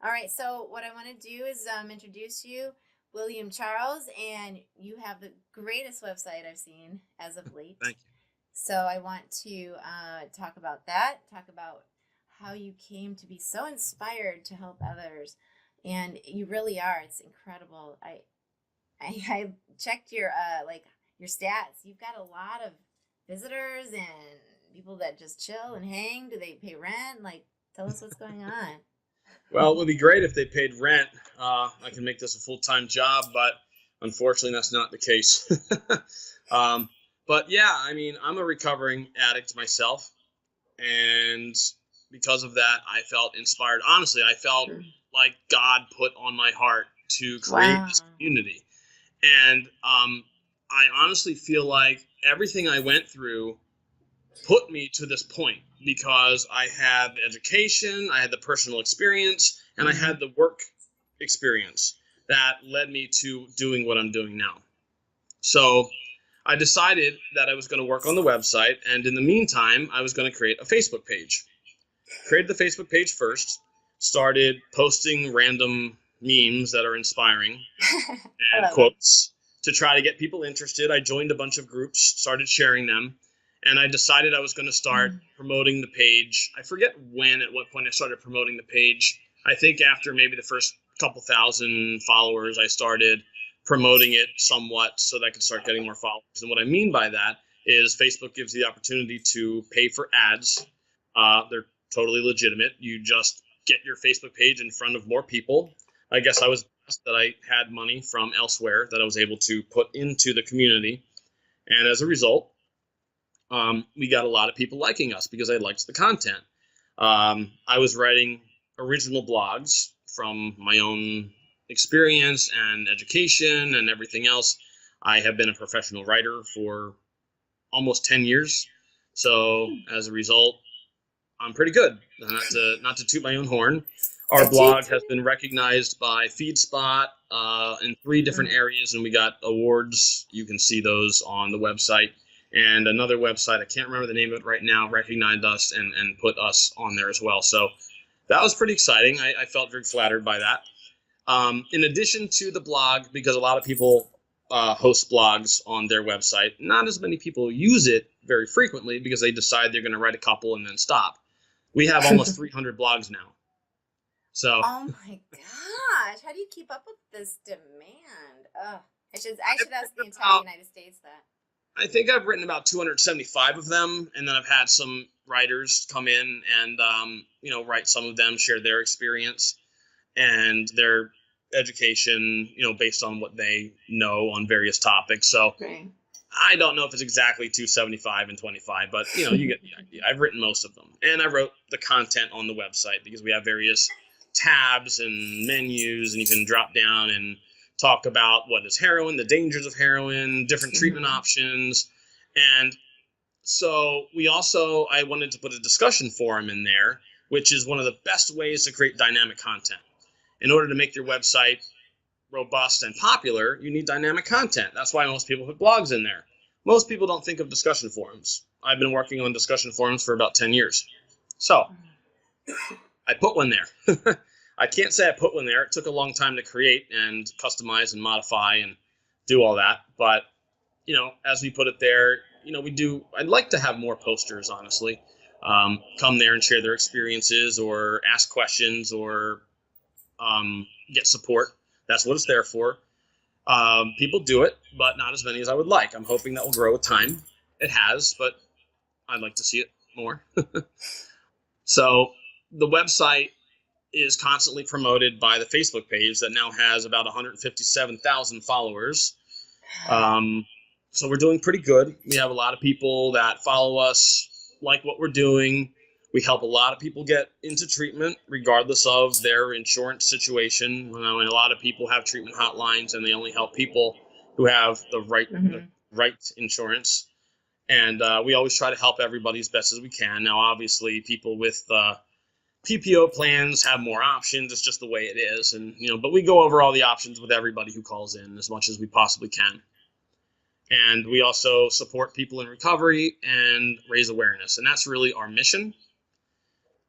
All right, so what I want to do is introduce you, William Charles, and you have the greatest website I've seen as of late. Thank you. So I want to talk about that, talk about how you came to be so inspired to help others, and you really are. It's incredible. I checked your your stats. You've got a lot of visitors and people that just chill and hang. Do they pay rent? Like, tell us what's going on. Well, it would be great if they paid rent. I can make this a full-time job, but unfortunately, that's not the case. um, but yeah, I mean, I'm a recovering addict myself, and because of that, I felt inspired. Honestly, I felt like God put on my heart to create Wow. this community, and I honestly feel like everything I went through put me to this point because I had the education, I had the personal experience, and I Mm. had the work experience that led me to doing what I'm doing now. So I decided that I was going to work on the website, and in the meantime, I was going to create a Facebook page. Created the Facebook page first, started posting random memes that are inspiring I and love it. quotes to try to get people interested. I joined a bunch of groups, started sharing them, and I decided I was going to start Mm. promoting the page. I forget at what point I started promoting the page. I think after maybe the first couple thousand followers, I started promoting it somewhat so that I could start getting more followers. And what I mean by that is Facebook gives you the opportunity to pay for ads. They're totally legitimate. You just get your Facebook page in front of more people. I guess I was blessed that I had money from elsewhere that I was able to put into the community. And as a result, we got a lot of people liking us because I liked the content. I was writing original blogs from my own experience and education and everything else. I have been a professional writer for almost 10 years. So as a result, I'm pretty good. Not to toot my own horn. Our blog has been recognized by FeedSpot in three different Mm. areas, and we got awards. You can see those on the website. And another website, I can't remember the name of it right now, recognized us and put us on there as well. So that was pretty exciting. I felt very flattered by that. In addition to the blog, because a lot of people host blogs on their website, not as many people use it very frequently because they decide they're going to write a couple and then stop. We have almost 300 blogs now. So Oh my gosh. How do you keep up with this demand? Ugh. I should ask the entire about, United States that. I think I've written about 275 of them, and then I've had some writers come in and write some of them, share their experience and their education, based on what they know on various topics. So Right. I don't know if it's exactly 275 and 25, but you get the idea. I've written most of them, and I wrote the content on the website because we have various tabs and menus, and you can drop down and talk about what is heroin, the dangers of heroin, different treatment Mm-hmm. options, and so I wanted to put a discussion forum in there, which is one of the best ways to create dynamic content. In order to make your website robust and popular, you need dynamic content. That's why most people put blogs in there. Most people don't think of discussion forums. I've been working on discussion forums for about 10 years. So I put one there. I can't say I put one there. It took a long time to create and customize and modify and do all that. But, as we put it there, I'd like to have more posters, honestly, come there and share their experiences or ask questions or get support. That's what it's there for. People do it, but not as many as I would like. I'm hoping that will grow with time. It has, but I'd like to see it more. So the website is constantly promoted by the Facebook page that now has about 157,000 followers. Um, so we're doing pretty good. We have a lot of people that follow us, like what we're doing. We help a lot of people get into treatment, regardless of their insurance situation. And a lot of people have treatment hotlines, and they only help people who have the Mm-hmm. right insurance. And we always try to help everybody as best as we can. Now, obviously, people with PPO plans have more options. It's just the way it is, and but we go over all the options with everybody who calls in as much as we possibly can. And we also support people in recovery and raise awareness. And that's really our mission.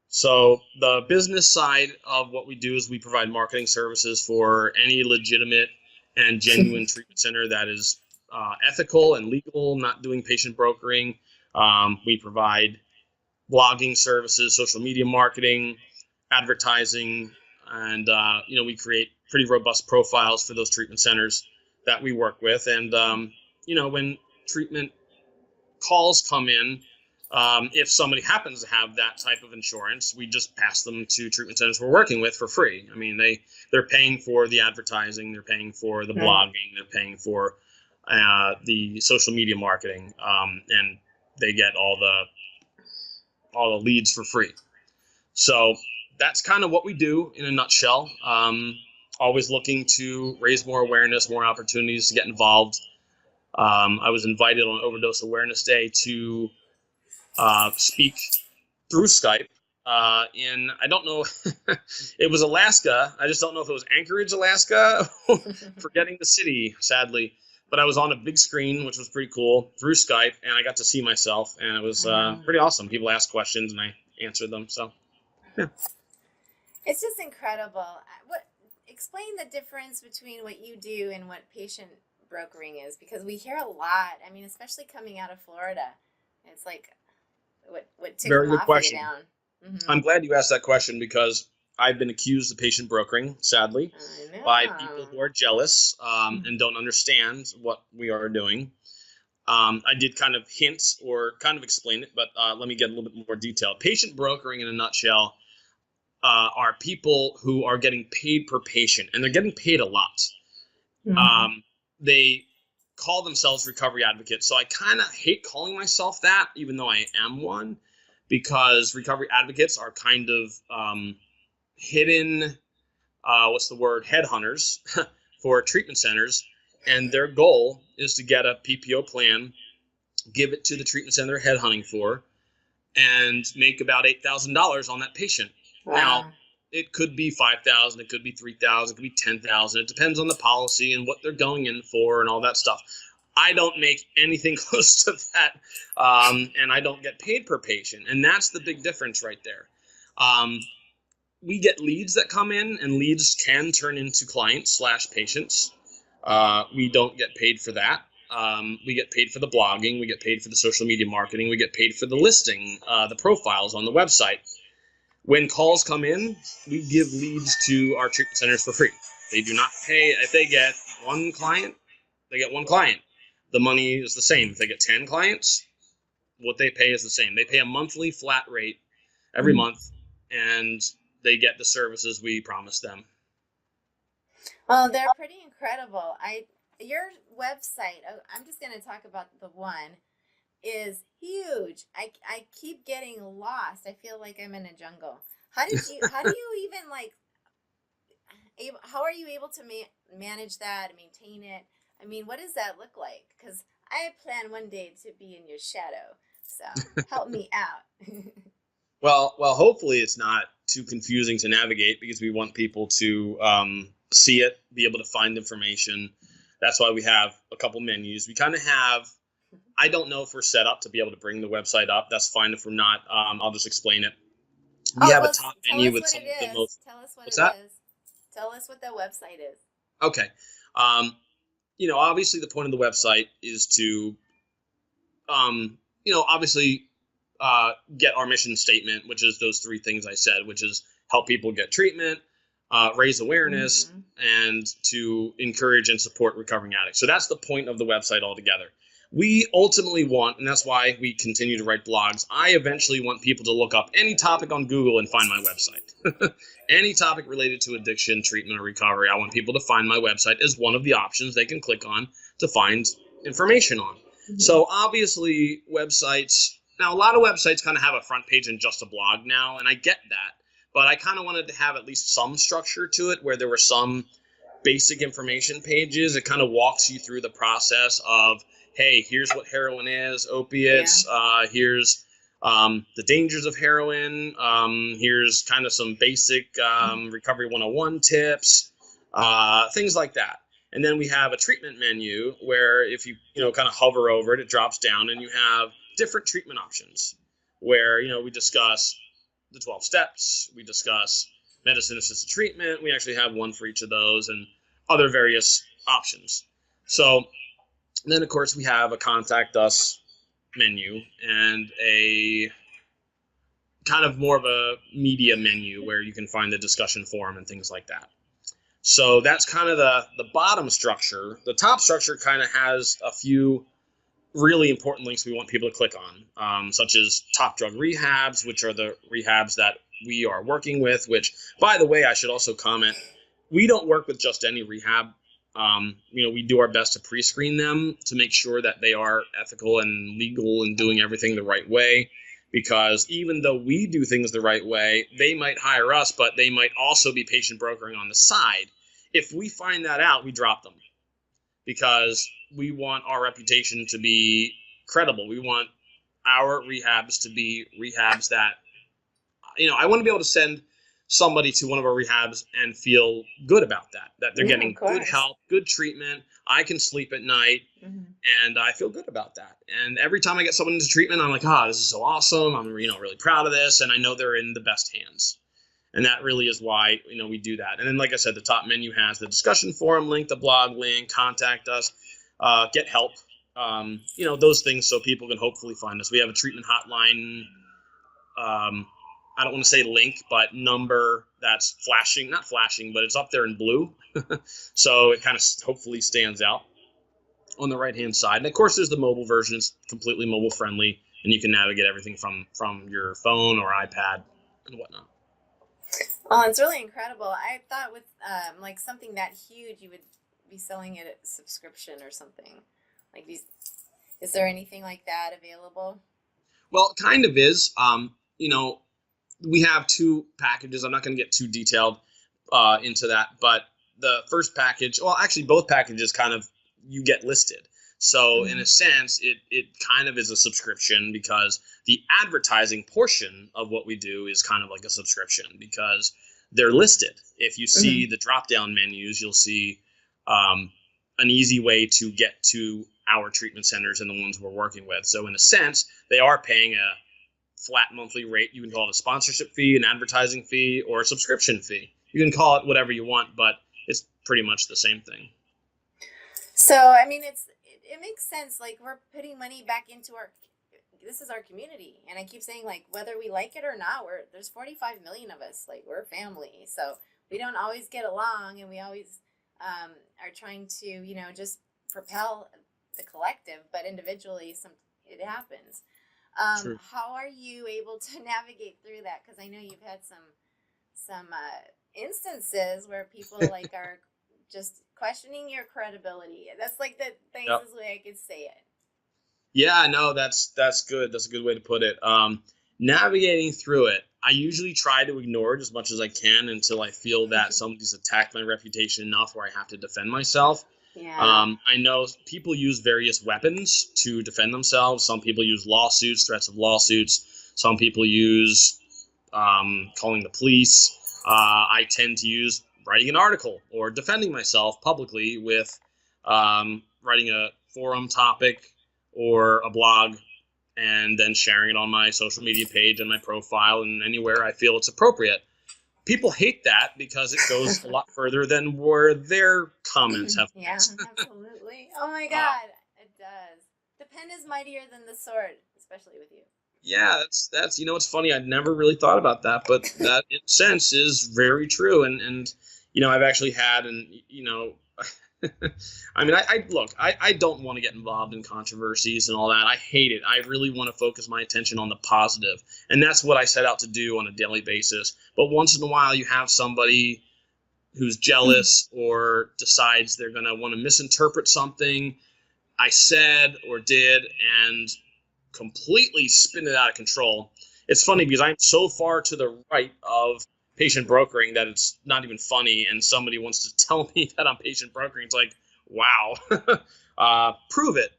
So the business side of what we do is we provide marketing services for any legitimate and genuine treatment center that is ethical and legal, not doing patient brokering. We provide blogging services, social media marketing, advertising, and we create pretty robust profiles for those treatment centers that we work with. And when treatment calls come in, if somebody happens to have that type of insurance, we just pass them to treatment centers we're working with for free. I mean, they're paying for the advertising, they're paying for the blogging, they're paying for the social media marketing, and they get all the leads for free. So that's kind of what we do in a nutshell. Always looking to raise more awareness, more opportunities to get involved. I was invited on Overdose Awareness Day to speak through Skype I don't know, it was Alaska. I just don't know if it was Anchorage, Alaska, forgetting the city, sadly. But I was on a big screen, which was pretty cool, through Skype, and I got to see myself, and it was pretty awesome. People asked questions, and I answered them. So, yeah. It's just incredible. Explain the difference between what you do and what patient brokering is, because we hear a lot. I mean, especially coming out of Florida, it's like what took Very good mafia question. down. Mm-hmm. I'm glad you asked that question because I've been accused of patient brokering, sadly, by people who are jealous and don't understand what we are doing. I did kind of hint or kind of explain it, but let me get a little bit more detailed. Patient brokering, in a nutshell, are people who are getting paid per patient, and they're getting paid a lot. Mm-hmm. They call themselves recovery advocates, so I kind of hate calling myself that, even though I am one, because recovery advocates are kind of hidden, headhunters for treatment centers, and their goal is to get a PPO plan, give it to the treatment center they're headhunting for, and make about $8,000 on that patient. Wow. Now, it could be $5,000, it could be $3,000, it could be $10,000. It depends on the policy and what they're going in for and all that stuff. I don't make anything close to that, and I don't get paid per patient, and that's the big difference right there. We get leads that come in, and leads can turn into clients/patients. We don't get paid for that. We get paid for the blogging, we get paid for the social media marketing, we get paid for the listing, the profiles on the website. When calls come in, we give leads to our treatment centers for free. They do not pay. If they get one client, they get one client. The money is the same. If they get 10 clients, what they pay is the same. They pay a monthly flat rate every month, and they get the services we promise them. Well, they're pretty incredible. Your website, I'm just going to talk about the one, is huge. I keep getting lost. I feel like I'm in a jungle. How do you even how are you able to manage that and maintain it? I mean, what does that look like? Because I plan one day to be in your shadow. So help me out. Well, hopefully it's not too confusing to navigate, because we want people to see it, be able to find information. That's why we have a couple menus. We kind of have, I don't know if we're set up to be able to bring the website up. That's fine if we're not. I'll just explain it. We have a top menu with some of the most. Tell us what it is. Tell us what the website is. Okay. Obviously the point of the website is to, obviously get our mission statement, which is those three things I said, which is help people get treatment, raise awareness, and to encourage and support recovering addicts. So that's the point of the website altogether. We ultimately want, and that's why we continue to write blogs, I eventually want people to look up any topic on Google and find my website. Any topic related to addiction, treatment, or recovery, I want people to find my website as one of the options they can click on to find information on. So obviously websites, now a lot of websites kind of have a front page and just a blog now, and I get that, but I kind of wanted to have at least some structure to it where there were some basic information pages. It kind of walks you through the process of, hey, here's what heroin is, opiates, here's the dangers of heroin, here's kind of some basic Recovery 101 tips, things like that. And then we have a treatment menu where if you kind of hover over it, it drops down, and you have different treatment options where, we discuss the 12 steps. We discuss medicine-assisted treatment. We actually have one for each of those and other various options. So then, of course, we have a contact us menu and a kind of more of a media menu where you can find the discussion forum and things like that. So that's kind of the bottom structure. The top structure kind of has a few really important links we want people to click on, such as top drug rehabs, which are the rehabs that we are working with, which, by the way, I should also comment, we don't work with just any rehab. We do our best to pre-screen them to make sure that they are ethical and legal and doing everything the right way. Because even though we do things the right way, they might hire us, but they might also be patient brokering on the side. If we find that out, we drop them because we want our reputation to be credible. We want our rehabs to be rehabs that, I want to be able to send somebody to one of our rehabs and feel good about that they're getting good help, good treatment. I can sleep at night, and I feel good about that. And every time I get someone into treatment, I'm like, this is so awesome. I'm, really proud of this, and I know they're in the best hands. And that really is why, we do that. And then, like I said, the top menu has the discussion forum link, the blog link, contact us, get help, those things so people can hopefully find us. We have a treatment hotline, I don't want to say link, but number that's flashing, not flashing, but it's up there in blue. So it kind of hopefully stands out on the right-hand side. And of course, there's the mobile version. It's completely mobile friendly, and you can navigate everything from your phone or iPad and whatnot. Oh, it's really incredible. I thought with like something that huge, you would be selling it at subscription or something. Like these, is there anything like that available? Well, it kind of is. We have two packages. I'm not going to get too detailed into that, but the first package, well, actually both packages kind of, you get listed. So in a sense, it kind of is a subscription because the advertising portion of what we do is kind of like a subscription because they're listed. If you see the drop-down menus, you'll see an easy way to get to our treatment centers and the ones we're working with. So in a sense, they are paying a flat monthly rate. You can call it a sponsorship fee, an advertising fee, or a subscription fee. You can call it whatever you want, but it's pretty much the same thing. So, I mean, it makes sense. Like, we're putting money back into this is our community. And I keep saying, like, whether we like it or not, there's 45 million of us. Like, we're family. So we don't always get along, and we always are trying to, just propel the collective, but individually, it happens. How are you able to navigate through that? Because I know you've had some instances where people like are just questioning your credibility. That's like the nicest way I could say it. Yeah, no, that's good. That's a good way to put it. Navigating through it, I usually try to ignore it as much as I can until I feel that somebody's attacked my reputation enough where I have to defend myself. Yeah. I know people use various weapons to defend themselves. Some people use lawsuits, threats of lawsuits. Some people use calling the police. I tend to use writing an article or defending myself publicly with writing a forum topic or a blog and then sharing it on my social media page and my profile and anywhere I feel it's appropriate. People hate that because it goes a lot further than where their comments have. Yeah, absolutely. Oh my God, it does. The pen is mightier than the sword, especially with you. Yeah, that's it's funny. I'd never really thought about that, but that in a sense is very true. And I've actually had, I mean, I don't want to get involved in controversies and all that. I hate it. I really want to focus my attention on the positive. And that's what I set out to do on a daily basis. But once in a while, you have somebody who's jealous or decides they're going to want to misinterpret something I said or did and completely spin it out of control. It's funny because I'm so far to the right of patient brokering that it's not even funny, and somebody wants to tell me that I'm patient brokering. It's like, wow, prove it.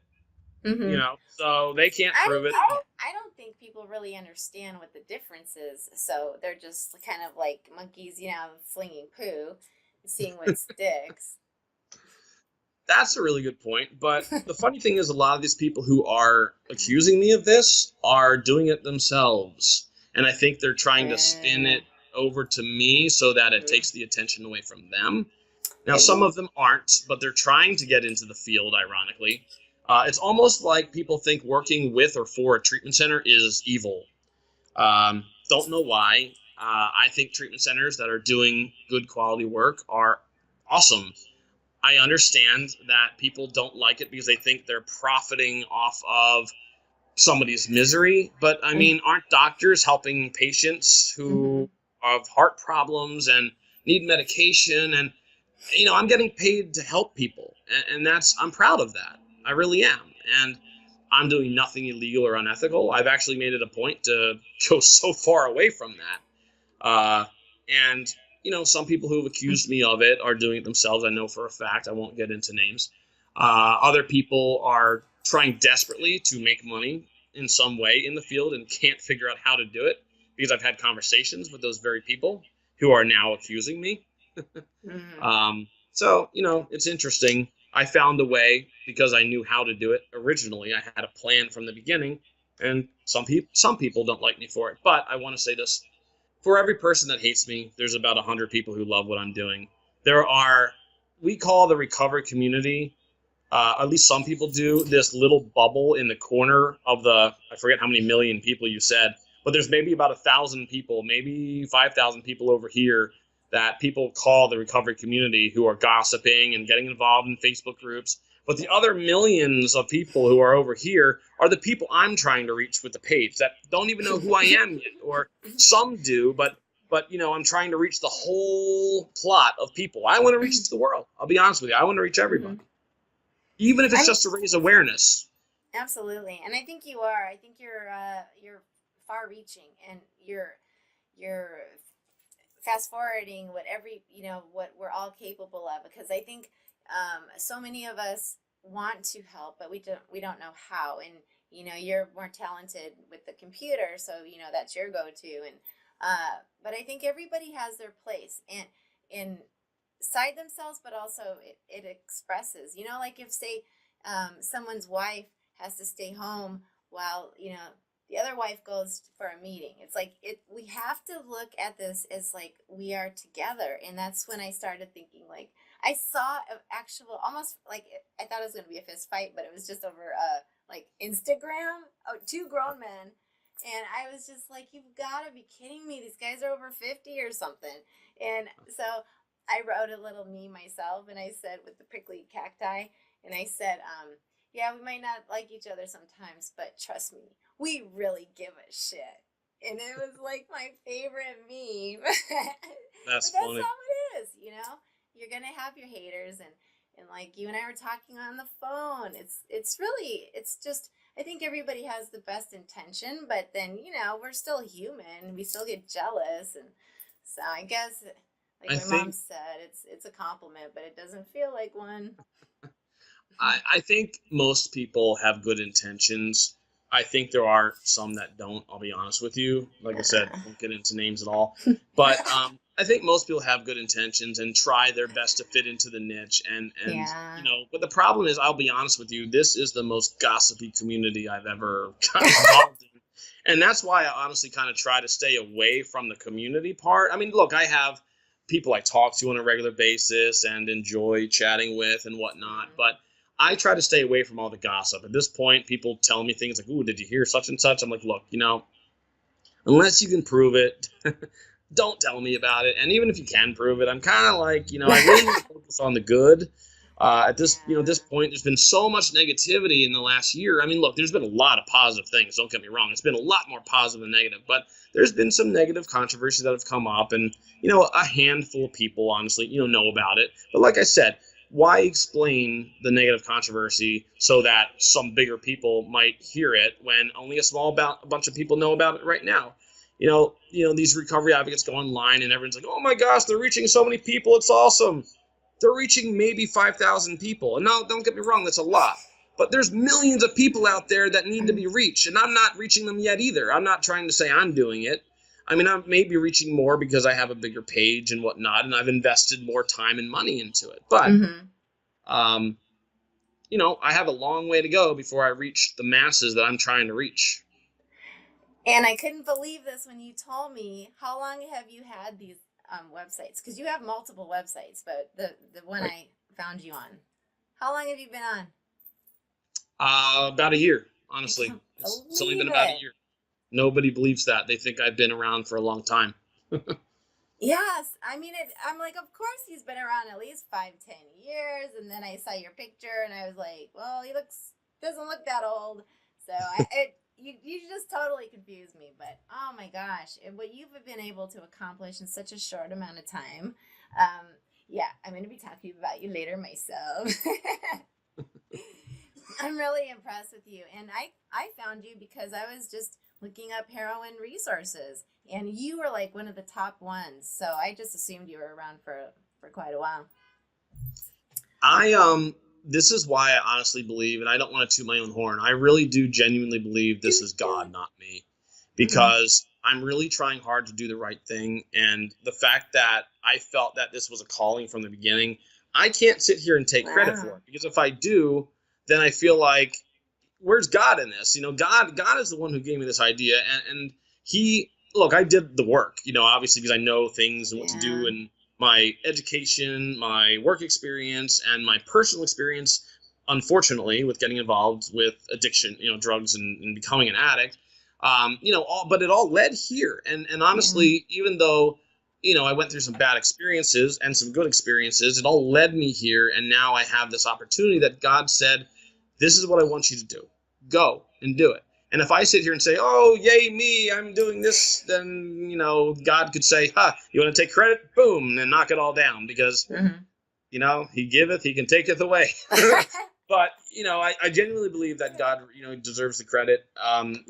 So they can't prove it. I don't think people really understand what the difference is, so they're just kind of like monkeys, flinging poo, seeing what sticks. That's a really good point. But the funny thing is, a lot of these people who are accusing me of this are doing it themselves. And I think they're trying to spin Yeah. it over to me so that it takes the attention away from them. Now, some of them aren't, but they're trying to get into the field, ironically. It's almost like people think working with or for a treatment center is evil. Don't know why. I think treatment centers that are doing good quality work are awesome. I understand that people don't like it because they think they're profiting off of somebody's misery. But I mean, aren't doctors helping patients Mm-hmm. who have heart problems and need medication? And, I'm getting paid to help people. And I'm proud of that. I really am. And I'm doing nothing illegal or unethical. I've actually made it a point to go so far away from that. And some people who have accused me of it are doing it themselves. I know for a fact. I won't get into names. Other people are trying desperately to make money in some way in the field and can't figure out how to do it, because I've had conversations with those very people who are now accusing me. Mm-hmm. So, it's interesting. I found a way because I knew how to do it originally. I had a plan from the beginning, and some people don't like me for it. But I want to say this: for every person that hates me, there's about 100 people who love what I'm doing. We call the recovery community, at least some people do, this little bubble in the corner of I forget how many million people you said, but there's maybe about 1,000 people, maybe 5,000 people over here that people call the recovery community, who are gossiping and getting involved in Facebook groups. But the other millions of people who are over here are the people I'm trying to reach with the page that don't even know who I am yet, or some do, but I'm trying to reach the whole plot of people. I want to reach the world. I'll be honest with you. I want to reach Mm-hmm. everybody, even if it's I'm just to raise awareness. absolutely, and I think you are. I think you're far-reaching, and you're fast forwarding what what we're all capable of, because I think so many of us want to help, but we don't know how. And you're more talented with the computer, so that's your go-to. And but I think everybody has their place and inside themselves, but also it expresses. Like if, say, someone's wife has to stay home while the other wife goes for a meeting. It's like we have to look at this as like we are together. And that's when I started thinking, like, I saw an actual, almost like, I thought it was going to be a fist fight, but it was just over like Instagram. Oh, two grown men. And I was just like, you've got to be kidding me. These guys are over 50 or something. And so I wrote a little meme myself, and I said, with the prickly cacti, and I said, yeah, we might not like each other sometimes, but trust me, we really give a shit. And it was like my favorite meme. But That's that's how funny. it is. You're gonna have your haters, and like you and I were talking on the phone. It's just, I think everybody has the best intention, but then we're still human. We still get jealous, and so I guess, like I my mom think said, it's a compliment, but it doesn't feel like one. I think most people have good intentions. I think there are some that don't. I'll be honest with you. Like I said, won't get into names at all. But I think most people have good intentions and try their best to fit into the niche. And Yeah. but the problem is, I'll be honest with you, this is the most gossipy community I've ever got involved in. And that's why I honestly kind of try to stay away from the community part. I mean, look, I have people I talk to on a regular basis and enjoy chatting with and whatnot, Mhm. but I try to stay away from all the gossip. At this point, people tell me things like, "Ooh, did you hear such and such?" I'm like, "Look, unless you can prove it, don't tell me about it. And even if you can prove it, I'm kind of like, I really need to focus on the good. At this Yeah. point, there's been so much negativity in the last year. I mean, look, there's been a lot of positive things. Don't get me wrong. It's been a lot more positive than negative, but there's been some negative controversies that have come up, and a handful of people, honestly, know about it. But like I said, why explain the negative controversy so that some bigger people might hear it when only a bunch of people know about it right now? These recovery advocates go online and everyone's like, "Oh my gosh, they're reaching so many people. It's awesome." They're reaching maybe 5,000 people. And now, don't get me wrong, that's a lot. But there's millions of people out there that need to be reached, and I'm not reaching them yet either. I'm not trying to say I'm doing it. I mean, I'm maybe reaching more because I have a bigger page and whatnot, and I've invested more time and money into it. But, Mm-hmm. um, I have a long way to go before I reach the masses that I'm trying to reach. And I couldn't believe this when you told me. How long have you had these websites? Because you have multiple websites, but the one Right. I found you on. How long have you been on? About a year, I honestly. can't It's only been believe about a it. year. Nobody believes that. They think I've been around for a long time. Yes, I mean it. I'm like, of course he's been around at least 5, 10 years. And then I saw your picture, and I was like, well, he looks doesn't look that old. So you just totally confused me. But oh my gosh, what you've been able to accomplish in such a short amount of time. Um, yeah, I'm going to be talking about you later myself. I'm really impressed with you. And I found you because I was just looking up heroin resources, and you were like one of the top ones. So I just assumed you were around for quite a while. I this is why I honestly believe, and I don't want to toot my own horn. I really do genuinely believe this Dude, is do God, it. not me, Mm-hmm. because I'm really trying hard to do the right thing. And the fact that I felt that this was a calling from the beginning, I can't sit here and take credit for Wow. it, because if I do, then I feel like, where's God in this? God is the one who gave me this idea, and he look. I did the work, obviously, because I know things and what to Yeah. do, and my education, my work experience, and my personal experience. Unfortunately, with getting involved with addiction, drugs, and becoming an addict, but it all led here. And Yeah. honestly, even though I went through some bad experiences and some good experiences, it all led me here, and now I have this opportunity that God said, this is what I want you to do. Go and do it. And if I sit here and say, oh, yay, me, I'm doing this, then, God could say, you want to take credit? Boom, and knock it all down, because, Mm-hmm. he giveth, he can taketh away. But, I genuinely believe that God, deserves the credit. I'm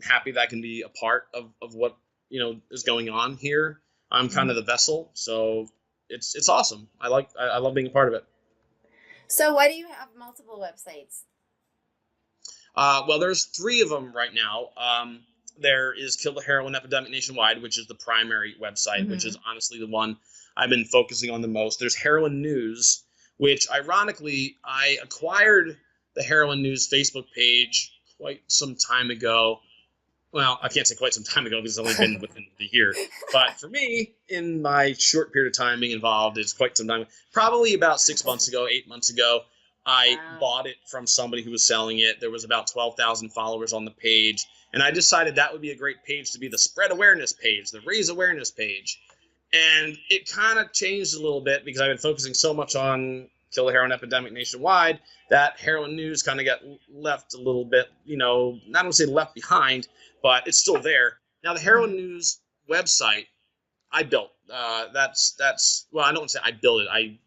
happy that I can be a part of what, is going on here. I'm kind Mm-hmm. of the vessel. So it's awesome. I love being a part of it. So why do you have multiple websites? Well, there's three of them right now. There is Kill the Heroin Epidemic Nationwide, which is the primary website, which Mm-hmm. is honestly the one I've been focusing on the most. There's Heroin News, which ironically, I acquired the Heroin News Facebook page quite some time ago. Well, I can't say quite some time ago because it's only been within the year. But for me, in my short period of time being involved, it's quite some time. Probably about 6 months ago, 8 months ago, I Wow. bought it from somebody who was selling it. There was about 12,000 followers on the page. And I decided that would be a great page to be the spread awareness page, the raise awareness page. And it kind of changed a little bit because I've been focusing so much on kill the heroin epidemic nationwide that heroin news kind of got left a little bit, not to say left behind, but it's still there. Now, the heroin Mm-hmm. news website I built. That's well, I don't want to say I built it. I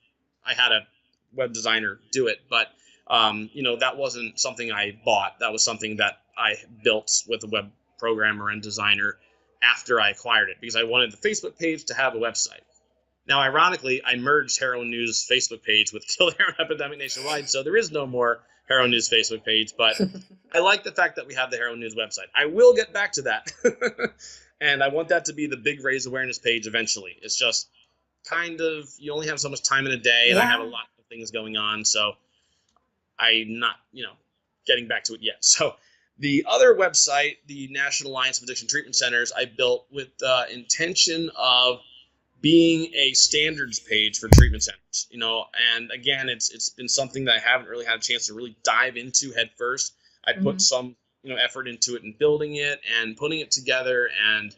had a web designer do it, but that wasn't something I bought. That was something that I built with a web programmer and designer after I acquired it, because I wanted the Facebook page to have a website. Now, ironically, I merged Heroin News Facebook page with Kill the Heroin Epidemic Nationwide, so there is no more Heroin News Facebook page, but I like the fact that we have the Heroin News website. I will get back to that. And I want that to be the big raise awareness page eventually. It's just kind of, you only have so much time in a day, and I have a Yeah. lot of things going on, so I'm not, getting back to it yet. So the other website, the National Alliance of Addiction Treatment Centers, I built with the intention of being a standards page for treatment centers, and again, it's been something that I haven't really had a chance to really dive into head first. I put Mm-hmm. some, effort into it and building it and putting it together and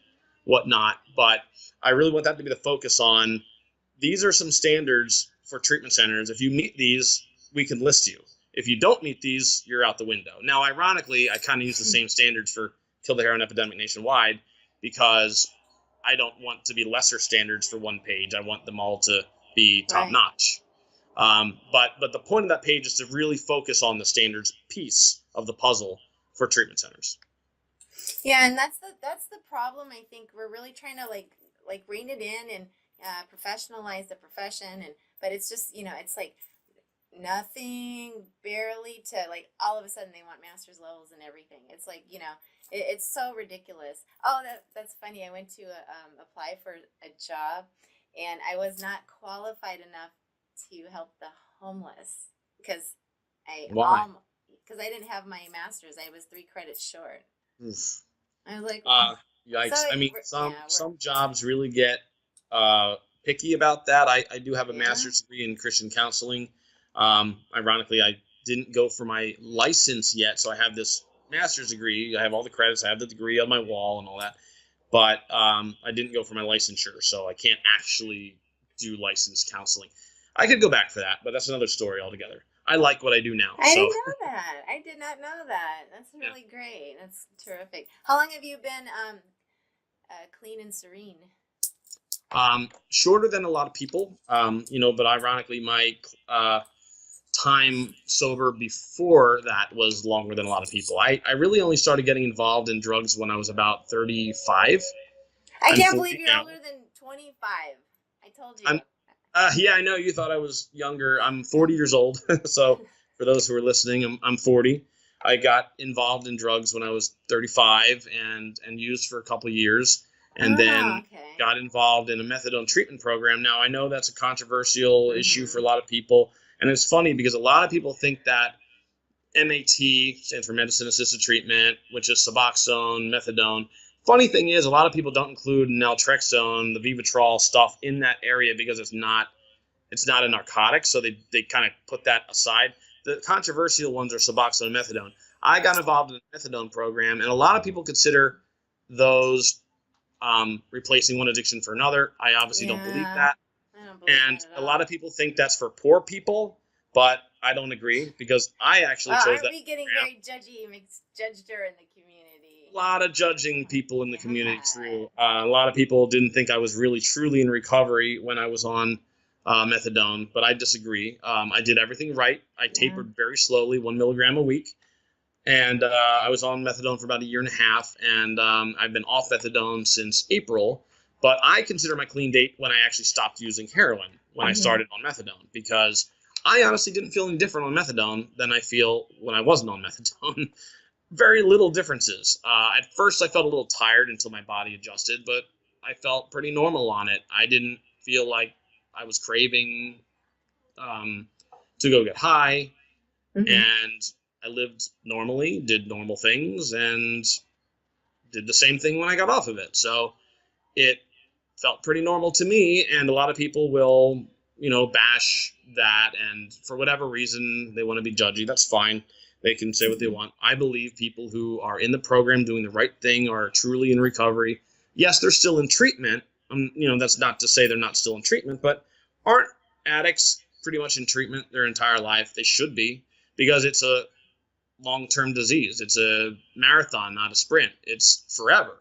whatnot, but I really want that to be the focus on. These are some standards for treatment centers. If you meet these, we can list you. If you don't meet these, you're out the window. Now, ironically, I kind of use the same standards for Kill the Heroin Epidemic Nationwide, because I don't want to be lesser standards for one page. I want them all to be top Right. notch. But the point of that page is to really focus on the standards piece of the puzzle for treatment centers. Yeah, and that's the problem. I think we're really trying to like rein it in and professionalize the profession, and but it's just it's like nothing barely to like all of a sudden they want master's levels and everything. It's like it's so ridiculous. Oh, that's funny. I went to apply for a job, and I was not qualified enough to help the homeless because I Why? because I didn't have my master's. I was 3 credits short. Oof. I was like, so Yikes. I mean, yeah, some jobs really get picky about that. I do have a yeah. master's degree in Christian counseling. Ironically, I didn't go for my license yet, so I have this master's degree. I have all the credits. I have the degree on my wall and all that. But I didn't go for my licensure, so I can't actually do licensed counseling. I could go back for that, but that's another story altogether. I like what I do now. I So didn't know that. I did not know that. That's yeah. really great. That's terrific. How long have you been clean and serene? Shorter than a lot of people, but ironically, my time sober before that was longer than a lot of people. I really only started getting involved in drugs when I was about 35. I I'm can't 40 believe you're now. older than 25. I told you. I'm, yeah, I know you thought I was younger. I'm 40 years old. So for those who are listening, I'm 40. I got involved in drugs when I was 35 and used for a couple of years, and then Okay. got involved in a methadone treatment program. Now, I know that's a controversial issue for a lot of people, and it's funny because a lot of people think that MAT stands for medicine assisted treatment, which is Suboxone, methadone. Funny thing is, a lot of people don't include naltrexone, the Vivitrol stuff in that area because it's not a narcotic, so they kind of put that aside. The controversial ones are Suboxone and methadone. I got involved in the methadone program, and a lot of people consider those replacing one addiction for another. I obviously don't believe that. I don't believe And that at a all. lot of people think that's for poor people, but I don't agree because I actually chose Aren't that we getting program. very judgy, judged her in the community? A lot of judging people in the community God. too. A lot of people didn't think I was really truly in recovery when I was on methadone, but I disagree. I did everything right. I tapered very slowly, 1 milligram a week, and I was on methadone for about a year and a half, and I've been off methadone since April. But I consider my clean date when I actually stopped using heroin, when I started on methadone, because I honestly didn't feel any different on methadone than I feel when I wasn't on methadone. Very little differences. At first, I felt a little tired until my body adjusted, but I felt pretty normal on it. I didn't feel like I was craving to go get high, and I lived normally, did normal things, and did the same thing when I got off of it. So it felt pretty normal to me, and a lot of people will, bash that, and for whatever reason, they want to be judgy. That's fine. They can say what they want. I believe people who are in the program doing the right thing are truly in recovery. Yes, they're still in treatment. That's not to say they're not still in treatment, but aren't addicts pretty much in treatment their entire life? They should be, because it's a long-term disease. It's a marathon, not a sprint. It's forever.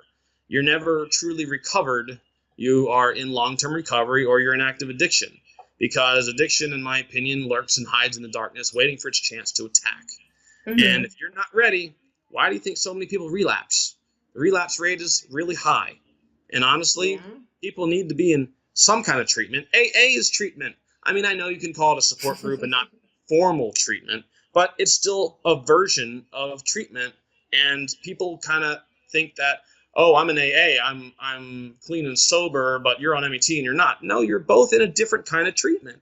You're never truly recovered. You are in long-term recovery, or you're in active addiction, because addiction, in my opinion, lurks and hides in the darkness, waiting for its chance to attack. And if you're not ready, why do you think so many people relapse? The relapse rate is really high. And honestly, people need to be in some kind of treatment. AA is treatment. I mean, I know you can call it a support group and not formal treatment, but it's still a version of treatment. And people kind of think that, oh, I'm an AA, I'm clean and sober, but you're on MET and you're not. No, you're both in a different kind of treatment.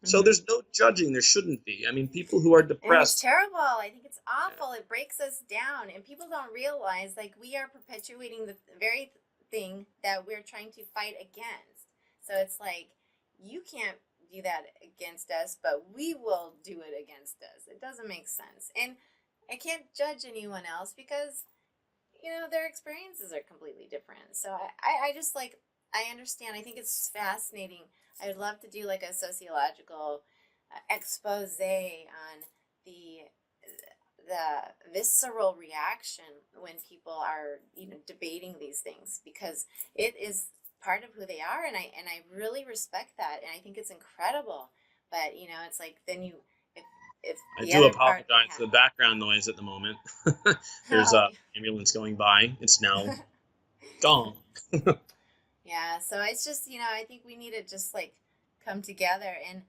So there's no judging. There shouldn't be. I mean, people who are depressed. And it's terrible. I think it's awful. It breaks us down. And people don't realize, like, we are perpetuating the very thing that we're trying to fight against. So it's like, you can't do that against us, but we will do it against us. It doesn't make sense. And I can't judge anyone else because, their experiences are completely different. So I just, like, I understand. I think it's fascinating. I would love to do like a sociological expose on the visceral reaction when people are debating these things, because it is part of who they are, and I really respect that, and I think it's incredible. But it's like, then if I the do other apologize part for the background noise at the moment. There's a ambulance going by. It's now gone. Yeah, so it's just, I think we need to just like come together. And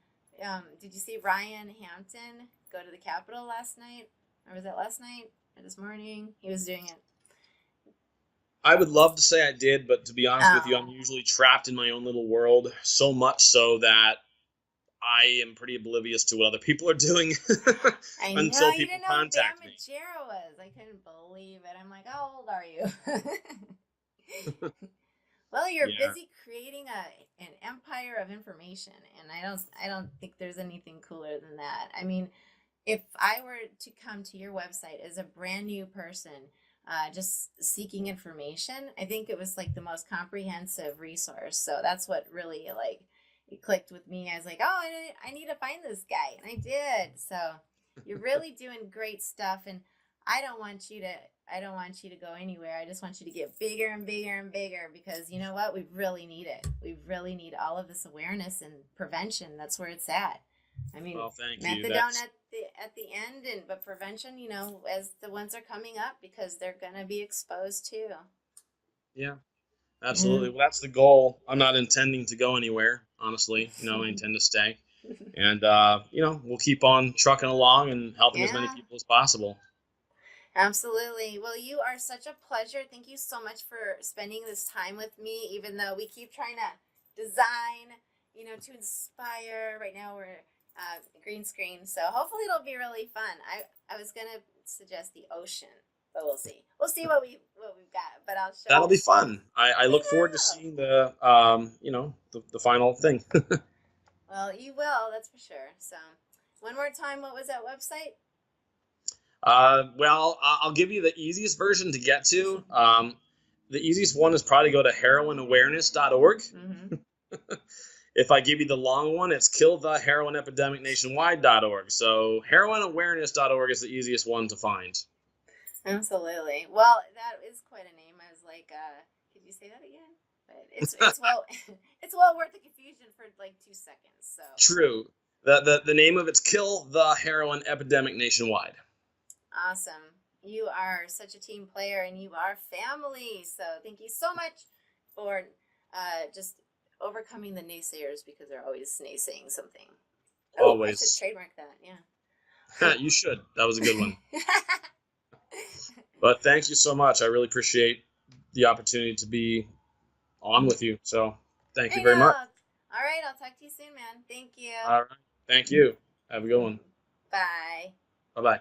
did you see Ryan Hampton go to the Capitol last night? Or was that last night or this morning? He was doing it. I would love to say I did, but to be honest with you, I'm usually trapped in my own little world, so much so that I am pretty oblivious to what other people are doing I until know you people didn't know who contact me. Bamajero was. I couldn't believe it. I'm like, how old are you? Well, you're Yeah. busy creating an empire of information, and I don't think there's anything cooler than that. I mean, if I were to come to your website as a brand new person, just seeking information, I think it was like the most comprehensive resource. So that's what really like it clicked with me. I was like, oh, I need to find this guy, and I did. So you're really doing great stuff, and I don't want you to. I don't want you to go anywhere. I just want you to get bigger and bigger and bigger because you know what? We really need it. We really need all of this awareness and prevention. That's where it's at. I mean, Well, thank you. methadone at the end, and but prevention, as the ones are coming up because they're gonna be exposed too. Yeah, Yeah. absolutely. Well, that's the goal. I'm not intending to go anywhere, honestly. I intend to stay. And, we'll keep on trucking along and helping as many Yeah, people as possible. absolutely. Well, you are such a pleasure. Thank you so much for spending this time with me, even though we keep trying to design, to inspire. Right now we're green screen, so hopefully it'll be really fun. I was gonna suggest the ocean, but we'll see. We'll see what we've got. But I'll show That'll you. be fun. I I look forward to know. seeing the final thing. Well, you will, that's for sure. So, one more time, what was that website? Well, I'll give you the easiest version to get to. The easiest one is probably go to heroinawareness.org. Mm-hmm. If I give you the long one, it's killtheheroinepidemicnationwide.org. So heroinawareness.org is the easiest one to find. Absolutely. Well, that is quite a name. I was like, could you say that again? But it's well it's well worth the confusion for like 2 seconds. So True. The name of it's Kill the Heroin Epidemic Nationwide. awesome. You are such a team player and you are family. So thank you so much for just overcoming the naysayers because they're always naysaying something. Oh, I should Always. trademark that. Yeah. You should. That was a good one. But thank you so much. I really appreciate the opportunity to be on with you. So thank I you very know. much. All right, I'll talk to you soon, man. Thank you. All right. Thank you. Have a good one. Bye. Bye bye.